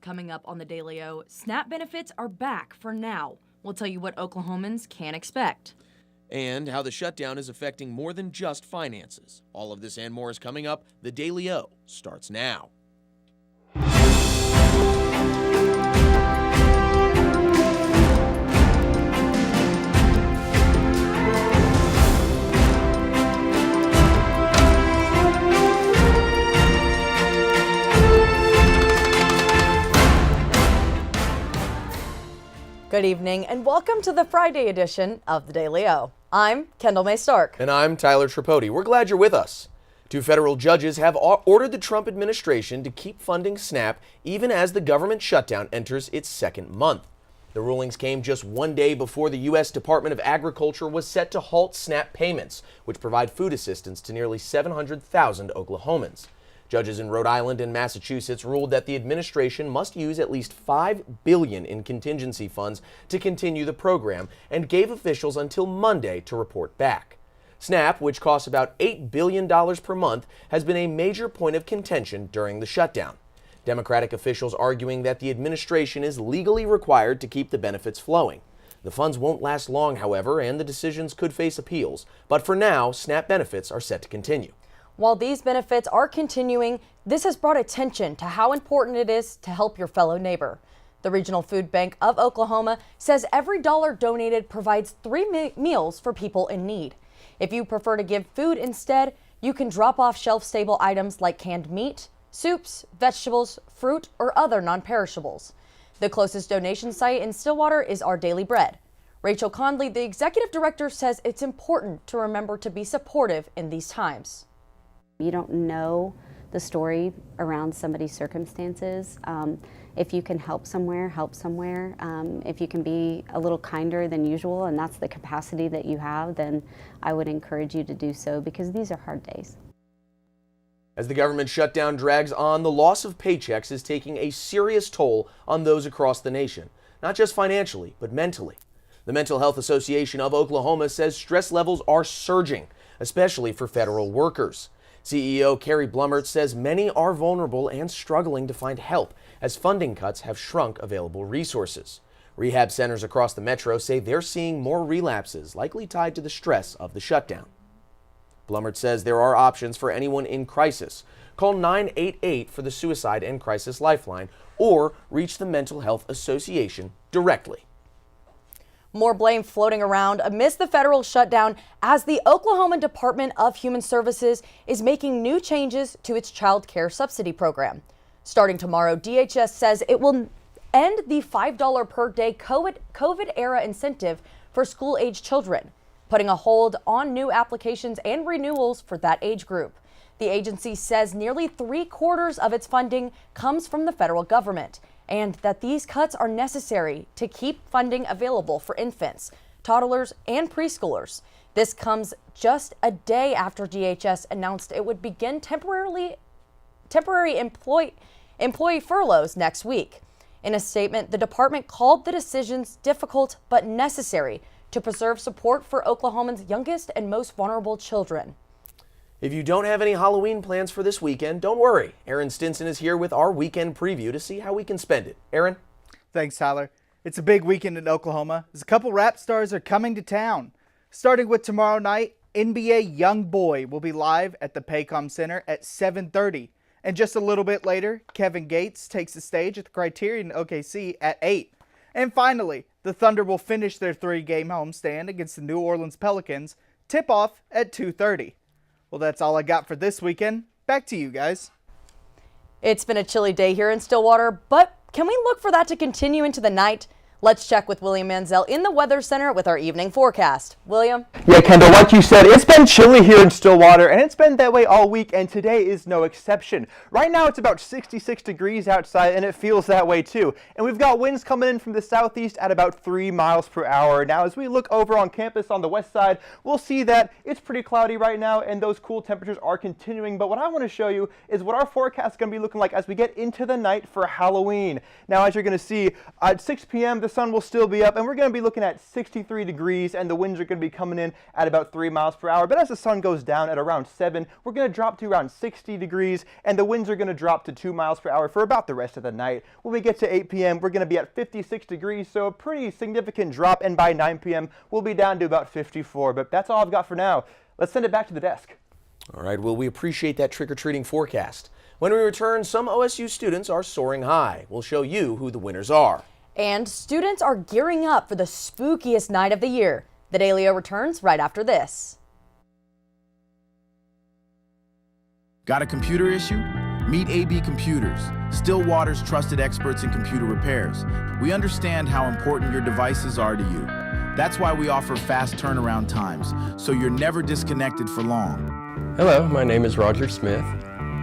Coming up on the Daily O, SNAP benefits are back for now. We'll tell you what Oklahomans can expect. And how the shutdown is affecting more than just finances. All of this and more is coming up. The Daily O starts now. Good evening and welcome to the Friday edition of the Daily O. I'm Kendall May Stark. And I'm Tyler Tripodi. We're glad you're with us. Two federal judges have ordered the Trump administration to keep funding SNAP even as the government shutdown enters its second month. The rulings came just one day before the U.S. Department of Agriculture was set to halt SNAP payments, which provide food assistance to nearly 700,000 Oklahomans. Judges in Rhode Island and Massachusetts ruled that the administration must use at least $5 billion in contingency funds to continue the program and gave officials until Monday to report back. SNAP, which costs about $8 billion per month, has been a major point of contention during the shutdown. Democratic officials arguing that the administration is legally required to keep the benefits flowing. The funds won't last long, however, and the decisions could face appeals. But for now, SNAP benefits are set to continue. While these benefits are continuing, this has brought attention to how important it is to help your fellow neighbor. The Regional Food Bank of Oklahoma says every dollar donated provides 3 meals for people in need. If you prefer to give food instead, you can drop off shelf-stable items like canned meat, soups, vegetables, fruit, or other non-perishables. The closest donation site in Stillwater is Our Daily Bread. Rachel Conley, the executive director, says it's important to remember to be supportive in these times. You don't know the story around somebody's circumstances. If you can help somewhere, help somewhere. If you can be a little kinder than usual, and that's the capacity that you have, then I would encourage you to do so because these are hard days. As the government shutdown drags on, the loss of paychecks is taking a serious toll on those across the nation, not just financially, but mentally. The Mental Health Association of Oklahoma says stress levels are surging, especially for federal workers. CEO Carrie Blumert says many are vulnerable and struggling to find help as funding cuts have shrunk available resources. Rehab centers across the metro say they're seeing more relapses, likely tied to the stress of the shutdown. Blumert says there are options for anyone in crisis. Call 988 for the Suicide and Crisis Lifeline or reach the Mental Health Association directly. More blame floating around amidst the federal shutdown as the Oklahoma Department of Human Services is making new changes to its child care subsidy program. Starting tomorrow, DHS says it will end the $5 per day COVID-era incentive for school-age children, putting a hold on new applications and renewals for that age group. The agency says nearly 3/4 of its funding comes from the federal government, and that these cuts are necessary to keep funding available for infants, toddlers, and preschoolers. This comes just a day after DHS announced it would begin temporary employee furloughs next week. In a statement, the department called the decisions difficult but necessary to preserve support for Oklahoma's youngest and most vulnerable children. If you don't have any Halloween plans for this weekend, don't worry. Aaron Stinson is here with our weekend preview to see how we can spend it. Aaron? Thanks, Tyler. It's a big weekend in Oklahoma as a couple rap stars are coming to town. Starting with tomorrow night, NBA YoungBoy will be live at the Paycom Center at 7:30. And just a little bit later, Kevin Gates takes the stage at the Criterion OKC at 8. And finally, the Thunder will finish their 3-game homestand against the New Orleans Pelicans. Tip-off at 2:30. Well, that's all I got for this weekend. Back to you guys. It's been a chilly day here in Stillwater, but can we look for that to continue into the night? Let's check with William Manziel in the Weather Center with our evening forecast. William? Yeah, Kendall, like you said, it's been chilly here in Stillwater, and it's been that way all week, and today is no exception. Right now, it's about 66 degrees outside, and it feels that way too. And we've got winds coming in from the southeast at about 3 miles per hour. Now, as we look over on campus on the west side, we'll see that it's pretty cloudy right now, and those cool temperatures are continuing. But what I want to show you is what our forecast is going to be looking like as we get into the night for Halloween. Now, as you're going to see, at 6 p.m., the sun will still be up, and we're going to be looking at 63 degrees, and the winds are going to be coming in at about 3 miles per hour. But as the sun goes down at around 7, we're going to drop to around 60 degrees, and the winds are going to drop to 2 miles per hour for about the rest of the night. When we get to 8 p.m., we're going to be at 56 degrees, so a pretty significant drop, and by 9 p.m., we'll be down to about 54. But that's all I've got for now. Let's send it back to the desk. All right, well, we appreciate that trick-or-treating forecast. When we return, some OSU students are soaring high. We'll show you who the winners are. And students are gearing up for the spookiest night of the year. The Dailyo returns right after this. Got a computer issue? Meet AB Computers, Stillwater's trusted experts in computer repairs. We understand how important your devices are to you. That's why we offer fast turnaround times, so you're never disconnected for long. Hello, my name is Roger Smith.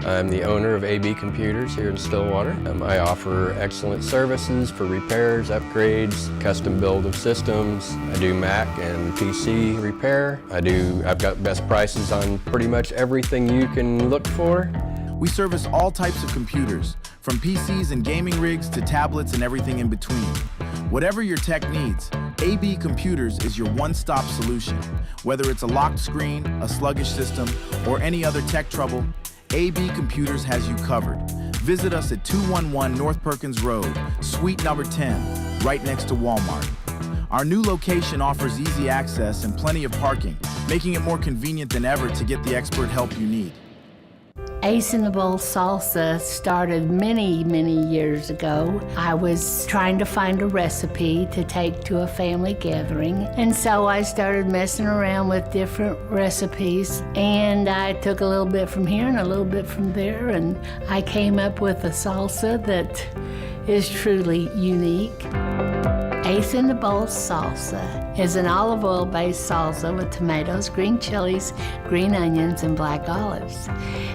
I'm the owner of AB Computers here in Stillwater. I offer excellent services for repairs, upgrades, custom build of systems. I do Mac and PC repair. I've got best prices on pretty much everything you can look for. We service all types of computers, from PCs and gaming rigs to tablets and everything in between. Whatever your tech needs, AB Computers is your one-stop solution. Whether it's a locked screen, a sluggish system, or any other tech trouble, AB Computers has you covered. Visit us at 211 North Perkins Road, suite number 10, right next to Walmart. Our new location offers easy access and plenty of parking, making it more convenient than ever to get the expert help you need. Ace in the Bowl Salsa started many, many years ago. I was trying to find a recipe to take to a family gathering, and so I started messing around with different recipes, and I took a little bit from here and a little bit from there, and I came up with a salsa that is truly unique. Ace in the Bowl Salsa is an olive oil-based salsa with tomatoes, green chilies, green onions, and black olives.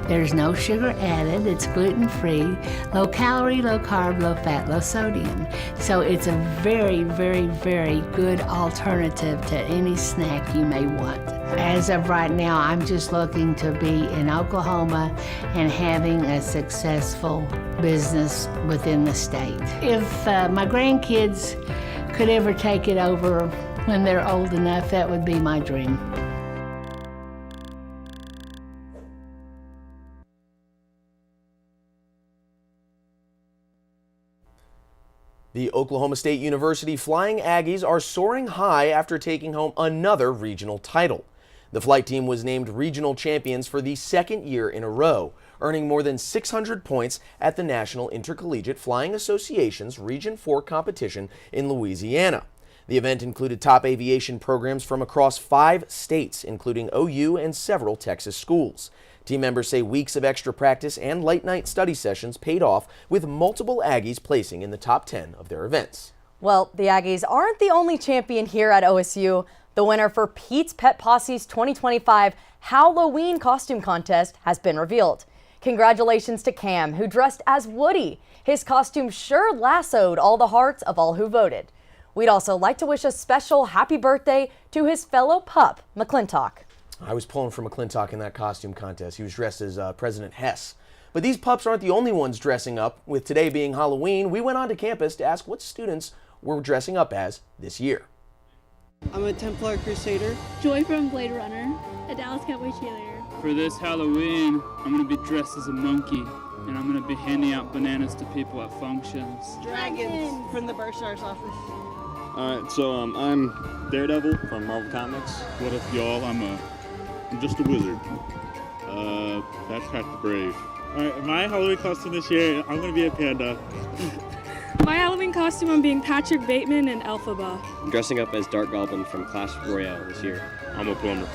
There's no sugar added, it's gluten-free, low calorie, low carb, low fat, low sodium. So it's a very, very, very good alternative to any snack you may want. As of right now, I'm just looking to be in Oklahoma and having a successful business within the state. If my grandkids could ever take it over when they're old enough, that would be my dream. The Oklahoma State University Flying Aggies are soaring high after taking home another regional title. The flight team was named regional champions for the second year in a row, earning more than 600 points at the National Intercollegiate Flying Association's Region 4 competition in Louisiana. The event included top aviation programs from across 5 states, including OU and several Texas schools. Team members say weeks of extra practice and late-night study sessions paid off, with multiple Aggies placing in the top 10 of their events. Well, the Aggies aren't the only champion here at OSU. The winner for Pete's Pet Posse's 2025 Halloween costume contest has been revealed. Congratulations to Cam, who dressed as Woody. His costume sure lassoed all the hearts of all who voted. We'd also like to wish a special happy birthday to his fellow pup, McClintock. I was pulling for McClintock in that costume contest. He was dressed as President Hess. But these pups aren't the only ones dressing up. With today being Halloween, we went onto campus to ask what students were dressing up as this year. I'm a Templar Crusader. Joy from Blade Runner, a Dallas Cowboy cheerleader. For this Halloween, I'm going to be dressed as a monkey, and I'm going to be handing out bananas to people at functions. Dragons from the Bursar's office. Alright, so I'm Daredevil from Marvel Comics. What up, y'all? I'm just a wizard. Backpack the Brave. Alright, my Halloween costume this year, I'm going to be a panda. My Halloween costume, I'm being Patrick Bateman and Elphaba. I'm dressing up as Dark Goblin from Clash Royale this year. I'm a plumber.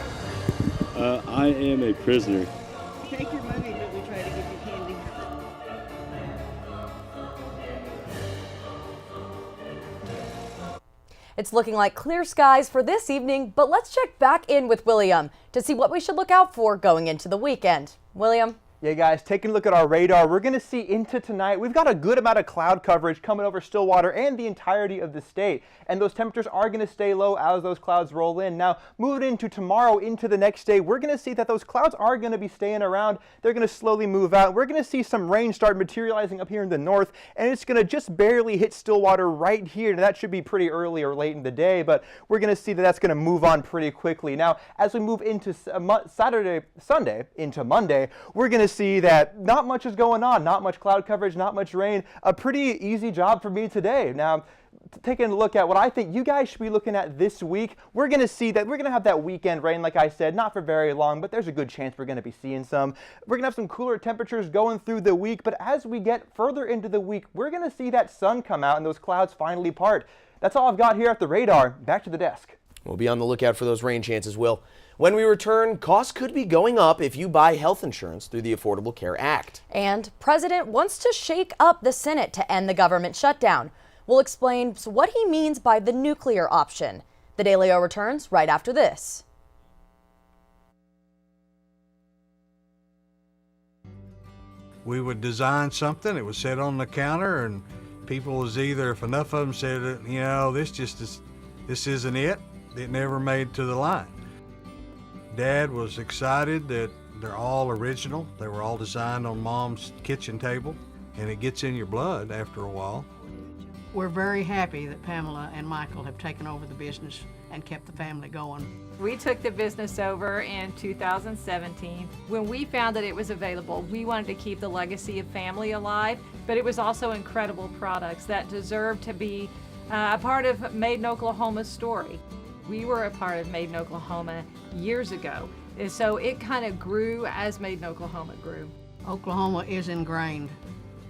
I am a prisoner. Take your money, but we try to give you candy. It's looking like clear skies for this evening, but let's check back in with William to see what we should look out for going into the weekend. William? Yeah, guys, taking a look at our radar, we're going to see into tonight. We've got a good amount of cloud coverage coming over Stillwater and the entirety of the state. And those temperatures are going to stay low as those clouds roll in. Now, moving into tomorrow, into the next day, we're going to see that those clouds are going to be staying around. They're going to slowly move out. We're going to see some rain start materializing up here in the north, and it's going to just barely hit Stillwater right here. Now, that should be pretty early or late in the day, but we're going to see that that's going to move on pretty quickly. Now, as we move into Sunday, into Monday, we're going to see that not much is going on, not much cloud coverage, not much rain. A pretty easy job for me today. Now, taking a look at what I think you guys should be looking at this week, we're going to see that we're going to have that weekend rain, like I said, not for very long, but there's a good chance we're going to be seeing some. We're going to have some cooler temperatures going through the week, but as we get further into the week, we're going to see that sun come out and those clouds finally part. That's all I've got here at the radar. Back to the desk. We'll be on the lookout for those rain chances, Will. When we return, costs could be going up if you buy health insurance through the Affordable Care Act. And President wants to shake up the Senate to end the government shutdown. We'll explain what he means by the nuclear option. The Daily O returns right after this. We would design something, it was set on the counter, and people was either, if enough of them said, you know, this isn't it never made to the line. Dad was excited that they're all original. They were all designed on Mom's kitchen table, and it gets in your blood after a while. We're very happy that Pamela and Michael have taken over the business and kept the family going. We took the business over in 2017. When we found that it was available, we wanted to keep the legacy of family alive, but it was also incredible products that deserved to be a part of Made in Oklahoma's story. We were a part of Made in Oklahoma years ago, and so it kind of grew as Made in Oklahoma grew. Oklahoma is ingrained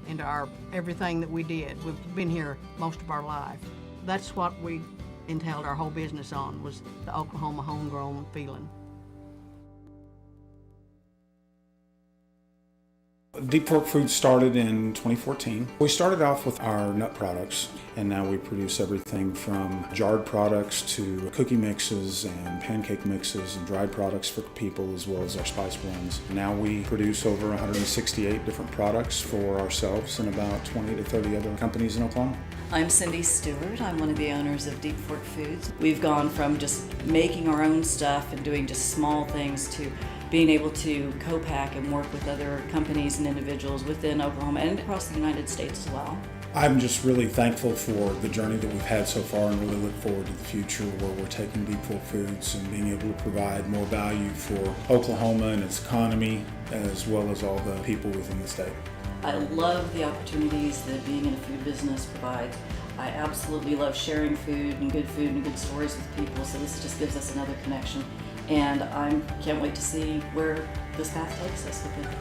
into everything that we did. We've been here most of our life. That's what we entailed our whole business on, was the Oklahoma homegrown feeling. Deep Fork Foods started in 2014. We started off with our nut products, and now we produce everything from jarred products to cookie mixes and pancake mixes and dried products for people, as well as our spice blends. Now we produce over 168 different products for ourselves and about 20 to 30 other companies in Oklahoma. I'm Cindy Stewart. I'm one of the owners of Deep Fork Foods. We've gone from just making our own stuff and doing just small things to being able to co-pack and work with other companies and individuals within Oklahoma and across the United States as well. I'm just really thankful for the journey that we've had so far and really look forward to the future where we're taking Deep Fork Foods and being able to provide more value for Oklahoma and its economy, as well as all the people within the state. I love the opportunities that being in a food business provides. I absolutely love sharing food and good stories with people, so this just gives us another connection. And I can't wait to see where this path takes us with it.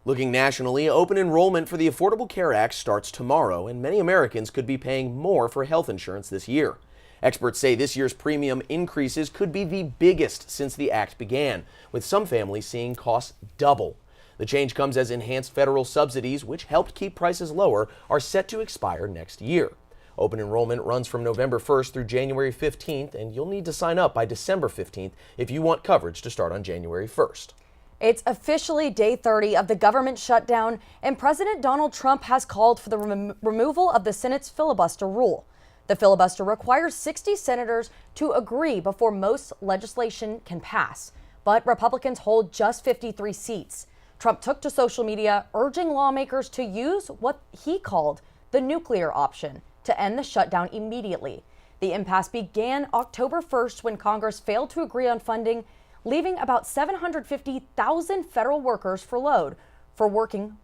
Looking nationally, open enrollment for the Affordable Care Act starts tomorrow, and many Americans could be paying more for health insurance this year. Experts say this year's premium increases could be the biggest since the act began, with some families seeing costs double. The change comes as enhanced federal subsidies, which helped keep prices lower, are set to expire next year. Open enrollment runs from November 1st through January 15th, and you'll need to sign up by December 15th if you want coverage to start on January 1st. It's officially day 30 of the government shutdown, and President Donald Trump has called for the removal of the Senate's filibuster rule. The filibuster requires 60 senators to agree before most legislation can pass, but Republicans hold just 53 seats. Trump took to social media urging lawmakers to use what he called the nuclear option to end the shutdown immediately. The impasse began October 1st when Congress failed to agree on funding, leaving about 750,000 federal workers furloughed for working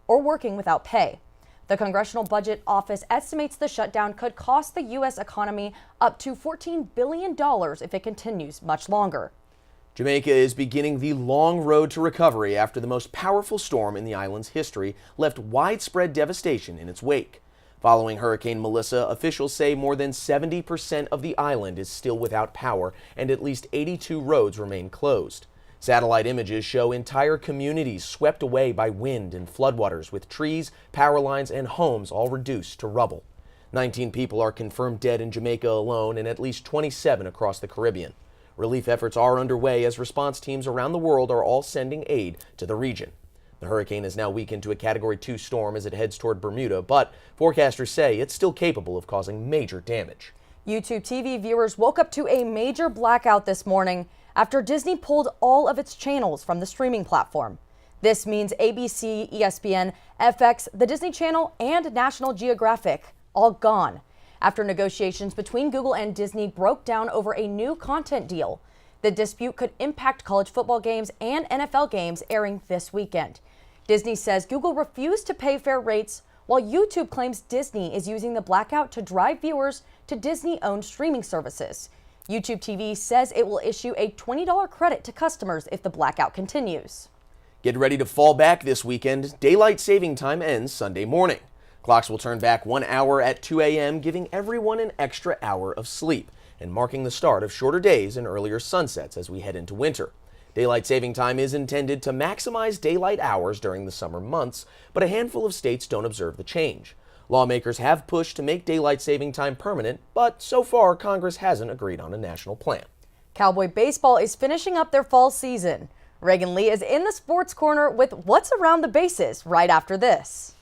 without pay. The Congressional Budget Office estimates the shutdown could cost the U.S. economy up to $14 billion if it continues much longer. Jamaica is beginning the long road to recovery after the most powerful storm in the island's history left widespread devastation in its wake. Following Hurricane Melissa, officials say more than 70% of the island is still without power and at least 82 roads remain closed. Satellite images show entire communities swept away by wind and floodwaters, with trees, power lines, and homes all reduced to rubble. 19 people are confirmed dead in Jamaica alone and at least 27 across the Caribbean. Relief efforts are underway as response teams around the world are all sending aid to the region. The hurricane is now weakened to a Category 2 storm as it heads toward Bermuda, but forecasters say it's still capable of causing major damage. YouTube TV viewers woke up to a major blackout this morning after Disney pulled all of its channels from the streaming platform. This means ABC, ESPN, FX, the Disney Channel, and National Geographic all gone after negotiations between Google and Disney broke down over a new content deal. The dispute could impact college football games and NFL games airing this weekend. Disney says Google refused to pay fair rates, while YouTube claims Disney is using the blackout to drive viewers to Disney-owned streaming services. YouTube TV says it will issue a $20 credit to customers if the blackout continues. Get ready to fall back this weekend. Daylight saving time ends Sunday morning. Clocks will turn back 1 hour at 2 a.m., giving everyone an extra hour of sleep and marking the start of shorter days and earlier sunsets as we head into winter. Daylight saving time is intended to maximize daylight hours during the summer months, but a handful of states don't observe the change. Lawmakers have pushed to make daylight saving time permanent, but so far Congress hasn't agreed on a national plan. Cowboy baseball is finishing up their fall season. Reagan Lee is in the Sports Corner with what's around the bases right after this.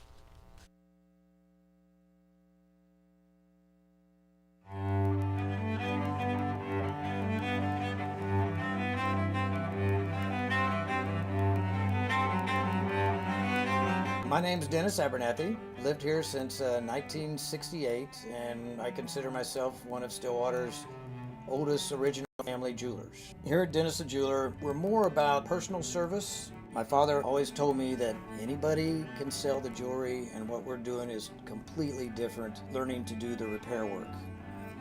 My name's Dennis Abernathy. Lived here since 1968, and I consider myself one of Stillwater's oldest original family jewelers. Here at Dennis the Jeweler, we're more about personal service. My father always told me that anybody can sell the jewelry, and what we're doing is completely different, learning to do the repair work.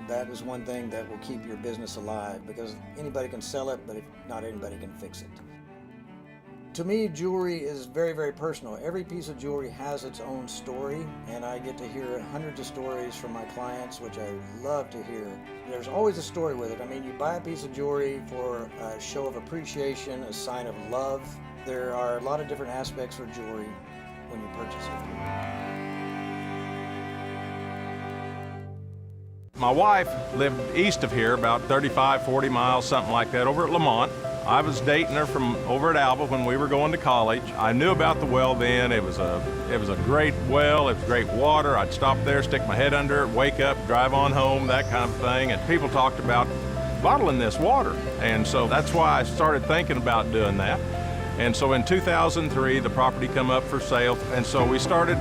That is one thing that will keep your business alive, because anybody can sell it, but not anybody can fix it. To me, jewelry is very, very personal. Every piece of jewelry has its own story, and I get to hear hundreds of stories from my clients, which I love to hear. There's always a story with it. I mean, you buy a piece of jewelry for a show of appreciation, a sign of love. There are a lot of different aspects for jewelry when you purchase it. My wife lived east of here, about 35, 40 miles, something like that, over at Lamont. I was dating her from over at Alba when we were going to college. I knew about the well then. It was a great well. It was great water. I'd stop there, stick my head under it, wake up, drive on home, that kind of thing. And people talked about bottling this water. And so that's why I started thinking about doing that. And so in 2003, the property come up for sale. And so we started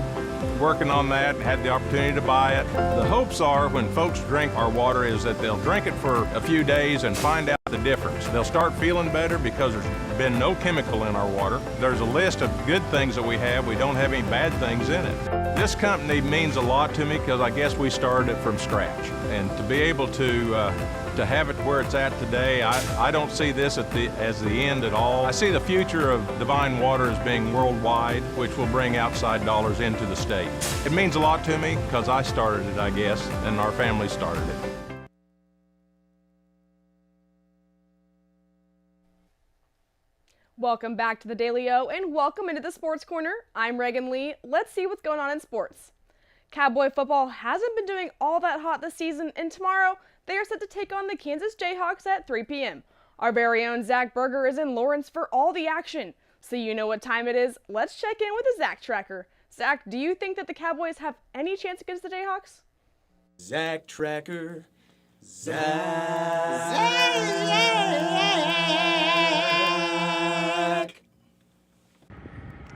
working on that, had the opportunity to buy it. The hopes are when folks drink our water is that they'll drink it for a few days and find out the difference. They'll start feeling better because there's been no chemical in our water. There's a list of good things that we have. We don't have any bad things in it. This company means a lot to me because I guess we started it from scratch. And to be able to have it where it's at today, I don't see this as the end at all. I see the future of Divine Water as being worldwide, which will bring outside dollars into the state. It means a lot to me because I started it, I guess, and our family started it. Welcome back to the Daily O and welcome into the Sports Corner. I'm Reagan Lee. Let's see what's going on in sports. Cowboy football hasn't been doing all that hot this season, and tomorrow they are set to take on the Kansas Jayhawks at 3 p.m. Our very own Zach Berger is in Lawrence for all the action. So you know what time it is. Let's check in with the Zach Tracker. Zach, do you think that the Cowboys have any chance against the Jayhawks? Zach Tracker. Zach.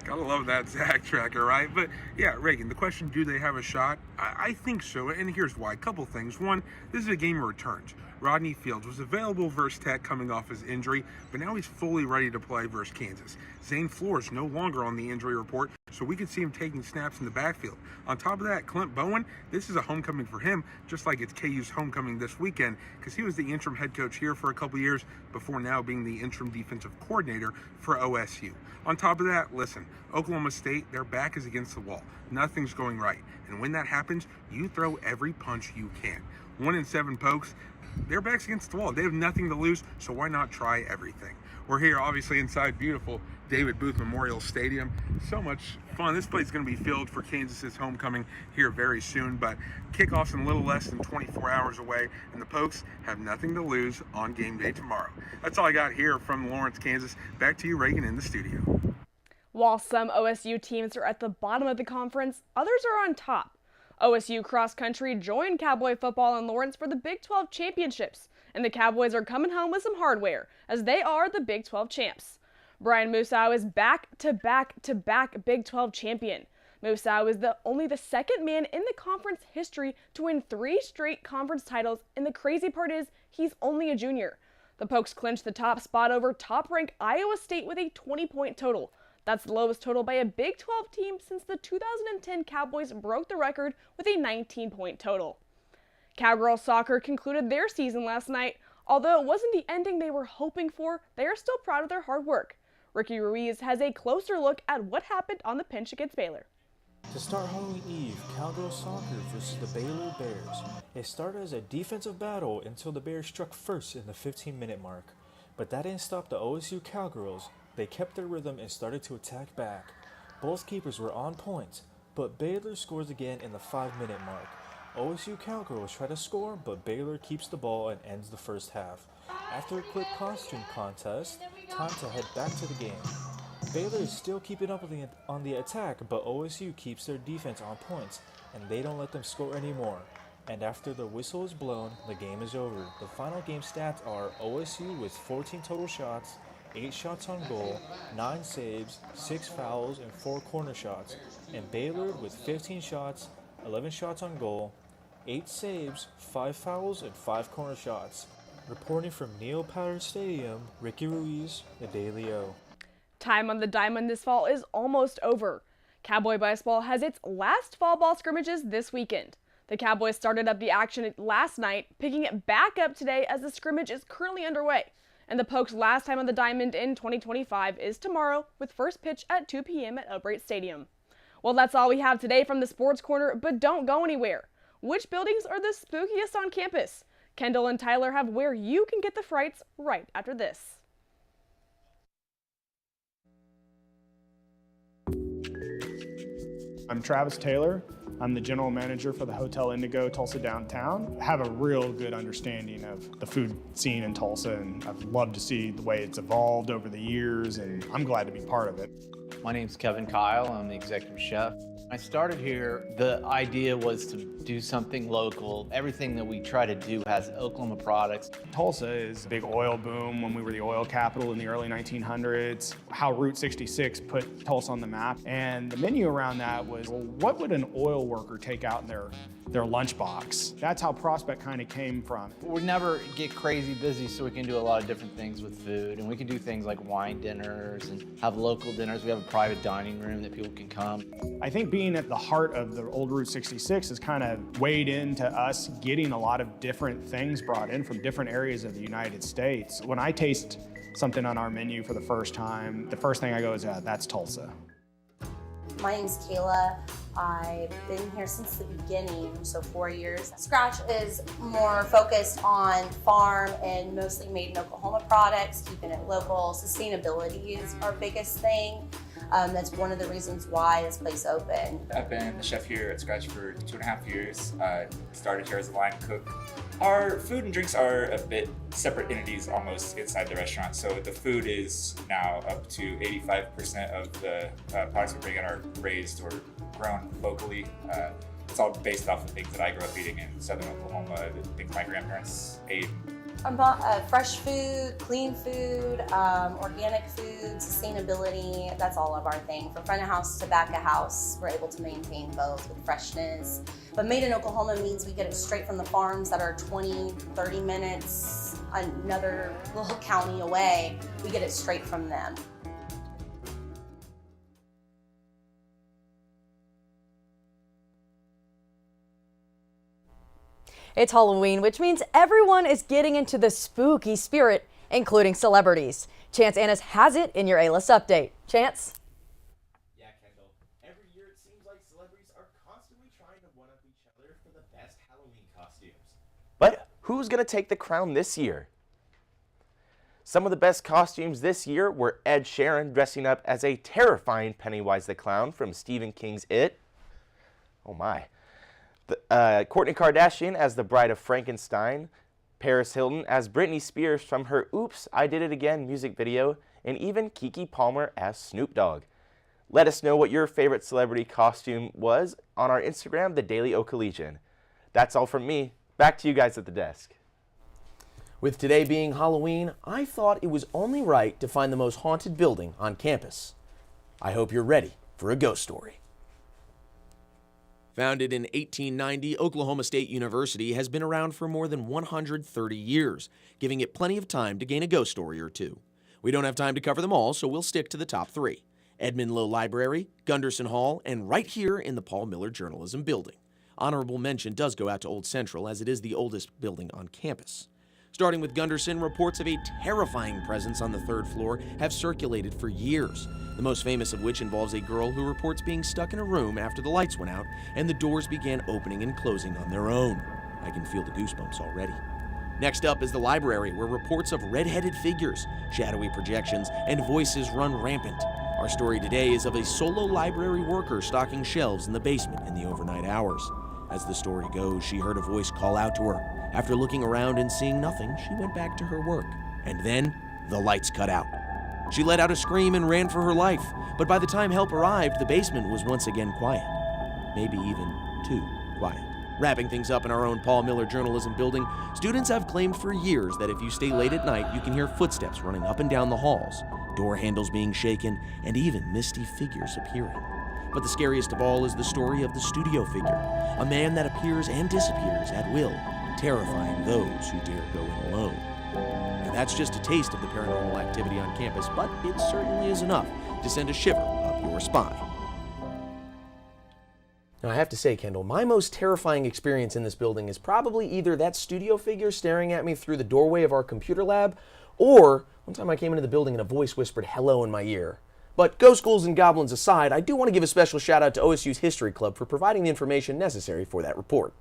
Gotta love that Zach Tracker, right? But yeah, Reagan, the question, do they have a shot? I think so, and here's why. A couple things. One, this is a game of returns. Rodney Fields was available versus Tech coming off his injury, but now he's fully ready to play versus Kansas. Zane Flores no longer on the injury report, so we could see him taking snaps in the backfield. On top of that, Clint Bowen, this is a homecoming for him, just like it's KU's homecoming this weekend, because he was the interim head coach here for a couple years before now being the interim defensive coordinator for OSU. On top of that, listen, Oklahoma State, their back is against the wall. Nothing's going right. And when that happens, you throw every punch you can. 1 in 7 Pokes, their back's against the wall. They have nothing to lose, so why not try everything? We're here, obviously, inside beautiful David Booth Memorial Stadium. So much fun. This place is going to be filled for Kansas's homecoming here very soon, but kickoff's in a little less than 24 hours away, and the Pokes have nothing to lose on game day tomorrow. That's all I got here from Lawrence, Kansas. Back to you, Reagan, in the studio. While some OSU teams are at the bottom of the conference, others are on top. OSU cross country joined Cowboy football in Lawrence for the Big 12 championships, and the Cowboys are coming home with some hardware, as they are the Big 12 champs. Brian Musau is back-to-back-to-back Big 12 champion. Musau is only the second man in the conference history to win 3 straight conference titles, and the crazy part is he's only a junior. The Pokes clinched the top spot over top-ranked Iowa State with a 20-point total. That's the lowest total by a Big 12 team since the 2010 Cowboys broke the record with a 19-point total. Cowgirl soccer concluded their season last night. Although it wasn't the ending they were hoping for, they are still proud of their hard work. Ricky Ruiz has a closer look at what happened on the pinch against Baylor. To start Halloween Eve, Cowgirl soccer versus the Baylor Bears. It started as a defensive battle until the Bears struck first in the 15-minute mark. But that didn't stop the OSU Cowgirls. They kept their rhythm and started to attack back. Both keepers were on point, but Baylor scores again in the 5-minute mark. OSU Cowgirls try to score, but Baylor keeps the ball and ends the first half. After a quick costume contest, time to head back to the game. Baylor is still keeping up on the attack, but OSU keeps their defense on point, and they don't let them score anymore. And after the whistle is blown, the game is over. The final game stats are OSU with 14 total shots, 8 shots on goal, 9 saves, 6 fouls, and 4 corner shots, and Baylor with 15 shots, 11 shots on goal, 8 saves, 5 fouls, and 5 corner shots. Reporting from Neil Powder Stadium, Ricky Ruiz, the Daily O. Time on the diamond this fall is almost over. Cowboy baseball has its last fall ball scrimmages this weekend. The Cowboys started up the action last night, picking it back up today as the scrimmage is currently underway. And the Pokes' last time on the diamond in 2025 is tomorrow, with first pitch at 2 p.m. at O'Brate Stadium. Well, that's all we have today from the Sports Corner, but don't go anywhere. Which buildings are the spookiest on campus? Kendall and Tyler have where you can get the frights right after this. I'm Travis Taylor. I'm the general manager for the Hotel Indigo Tulsa Downtown. I have a real good understanding of the food scene in Tulsa, and I've loved to see the way it's evolved over the years, and I'm glad to be part of it. My name's Kevin Kyle. I'm the executive chef. I started here, the idea was to do something local. Everything that we try to do has Oklahoma products. Tulsa is a big oil boom when we were the oil capital in the early 1900s. How Route 66 put Tulsa on the map. And the menu around that was, well, what would an oil worker take out in their lunchbox? That's how Prospect kind of came from. We never get crazy busy, so we can do a lot of different things with food. And we can do things like wine dinners and have local dinners. We have a private dining room that people can come. I think being at the heart of the old Route 66 has kind of weighed into us getting a lot of different things brought in from different areas of the United States. When I taste something on our menu for the first time, the first thing I go is, that's Tulsa. My name's Kayla. I've been here since the beginning, so 4 years. Scratch is more focused on farm and mostly made in Oklahoma products, keeping it local. Sustainability is our biggest thing. That's one of the reasons why this place opened. I've been the chef here at Scratch for 2.5 years. Started here as a line cook. Our food and drinks are a bit separate entities almost inside the restaurant. So the food is now up to 85% of the products we bring in are raised or grown locally. It's all based off of things that I grew up eating in southern Oklahoma, the things my grandparents ate. About fresh food, clean food, organic food, sustainability, that's all of our thing. From front of house to back of house, we're able to maintain both with freshness. But made in Oklahoma means we get it straight from the farms that are 20, 30 minutes, another little county away. We get it straight from them. It's Halloween, which means everyone is getting into the spooky spirit, including celebrities. Chance Annis has it in your A-List update. Chance? Yeah, Kendall. Every year it seems like celebrities are constantly trying to one-up each other for the best Halloween costumes. But who's going to take the crown this year? Some of the best costumes this year were Ed Sheeran dressing up as a terrifying Pennywise the Clown from Stephen King's It. Oh my. Kourtney Kardashian as the Bride of Frankenstein, Paris Hilton as Britney Spears from her Oops, I Did It Again music video, and even Keke Palmer as Snoop Dogg. Let us know what your favorite celebrity costume was on our Instagram, The Daily O'Collegian. That's all from me. Back to you guys at the desk. With today being Halloween, I thought it was only right to find the most haunted building on campus. I hope you're ready for a ghost story. Founded in 1890, Oklahoma State University has been around for more than 130 years, giving it plenty of time to gain a ghost story or two. We don't have time to cover them all, so we'll stick to the top three: Edmund Lowe Library, Gunderson Hall, and right here in the Paul Miller Journalism Building. Honorable mention does go out to Old Central, as it is the oldest building on campus. Starting with Gunderson, reports of a terrifying presence on the third floor have circulated for years, the most famous of which involves a girl who reports being stuck in a room after the lights went out and the doors began opening and closing on their own. I can feel the goosebumps already. Next up is the library, where reports of red-headed figures, shadowy projections, and voices run rampant. Our story today is of a solo library worker stocking shelves in the basement in the overnight hours. As the story goes, she heard a voice call out to her. After looking around and seeing nothing, she went back to her work. And then, the lights cut out. She let out a scream and ran for her life, but by the time help arrived, the basement was once again quiet. Maybe even too quiet. Wrapping things up in our own Paul Miller Journalism Building, students have claimed for years that if you stay late at night, you can hear footsteps running up and down the halls, door handles being shaken, and even misty figures appearing. But the scariest of all is the story of the studio figure, a man that appears and disappears at will, terrifying those who dare go in alone. And that's just a taste of the paranormal activity on campus, but it certainly is enough to send a shiver up your spine. Now, I have to say, Kendall, my most terrifying experience in this building is probably either that studio figure staring at me through the doorway of our computer lab, or one time I came into the building and a voice whispered hello in my ear. But ghost ghouls and goblins aside, I do want to give a special shout out to OSU's History Club for providing the information necessary for that report.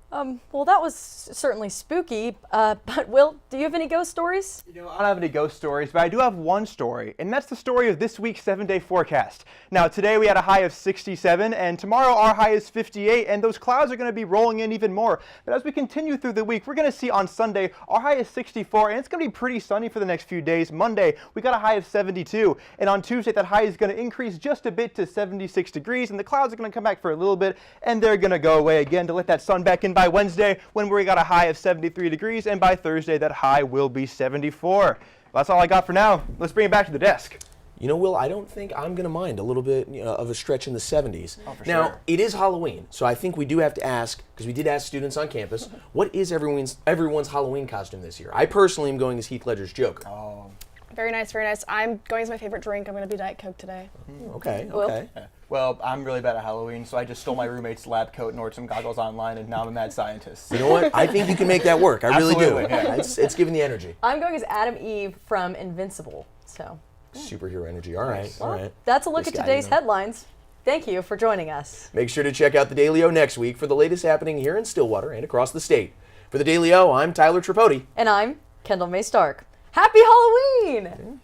Well, that was certainly spooky, but Will, do you have any ghost stories? I don't have any ghost stories, but I do have one story, and that's the story of this week's 7-day forecast. Now, today we had a high of 67, and tomorrow our high is 58, and those clouds are going to be rolling in even more. But as we continue through the week, we're going to see on Sunday our high is 64, and it's going to be pretty sunny for the next few days. Monday, we got a high of 72, and on Tuesday, that high is going to increase just a bit to 76 degrees, and the clouds are going to come back for a little bit, and they're going to go away again to let that sun back in by Wednesday, when we got a high of 73 degrees, and by Thursday that high will be 74. That's all I got for now. Let's bring it back to the desk. You know, Will, I don't think I'm going to mind a little bit of a stretch in the 70s. Oh, for now, sure. It is Halloween, so I think we do have to ask, because we did ask students on campus, what is everyone's Halloween costume this year? I personally am going as Heath Ledger's Joker. Oh. Very nice, very nice. I'm going as my favorite drink. I'm going to be Diet Coke today. Okay, Will? okay. Well, I'm really bad at Halloween, so I just stole my roommate's lab coat and ordered some goggles online, and now I'm a mad scientist. You know what? I think you can make that work. I really do. Absolutely, yeah. It's giving the energy. I'm going as Adam Eve from Invincible, so. Superhero energy. All right, all right. That's a look This at guy, today's you know. headlines. Thank you for joining us. Make sure to check out the Daily O next week for the latest happening here in Stillwater and across the state. For the Daily O, I'm Tyler Tripodi. And I'm Kendall May Stark. Happy Halloween!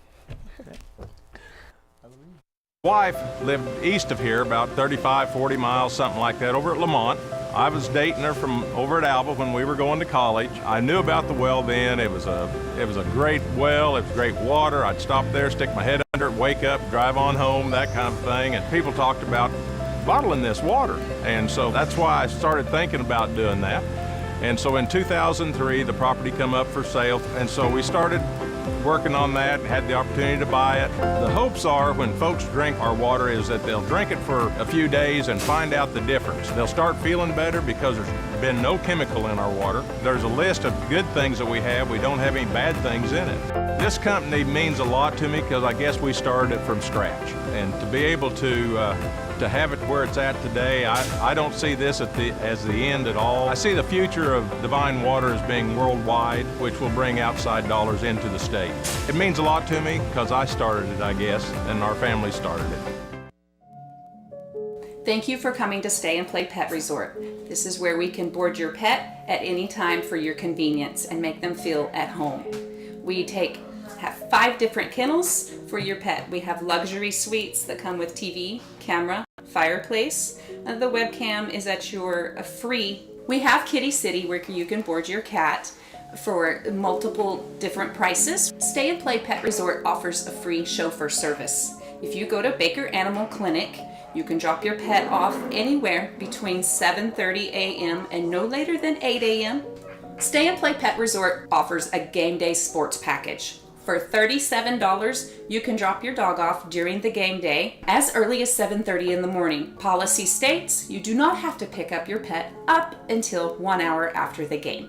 Wife lived east of here, about 35, 40 miles, something like that, over at Lamont. I was dating her from over at Alba when we were going to college. I knew about the well then. It was a great well. It was great water. I'd stop there, stick my head under it, wake up, drive on home, that kind of thing. And people talked about bottling this water. And so that's why I started thinking about doing that. And so in 2003, the property come up for sale. And so we started working on that, had the opportunity to buy it. The hopes are when folks drink our water is that they'll drink it for a few days and find out the difference. They'll start feeling better because there's been no chemical in our water. There's a list of good things that we have. We don't have any bad things in it. This company means a lot to me because I guess we started it from scratch. And to be able to have it where it's at today, I don't see this as the end at all. I see the future of Divine Water as being worldwide, which will bring outside dollars into the state. It means a lot to me because I started it, I guess, and our family started it. Thank you for coming to Stay and Play Pet Resort. This is where we can board your pet at any time for your convenience and make them feel at home. We have 5 different kennels for your pet. We have luxury suites that come with TV, camera, fireplace. The webcam is at your free. We have Kitty City where you can board your cat for multiple different prices. Stay and Play Pet Resort offers a free chauffeur service. If you go to Baker Animal Clinic, you can drop your pet off anywhere between 7:30 a.m. and no later than 8 a.m. Stay and Play Pet Resort offers a game day sports package. For $37, you can drop your dog off during the game day as early as 7:30 in the morning. Policy states you do not have to pick up your pet up until 1 hour after the game.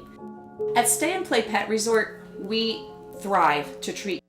At Stay and Play Pet Resort, we thrive to treat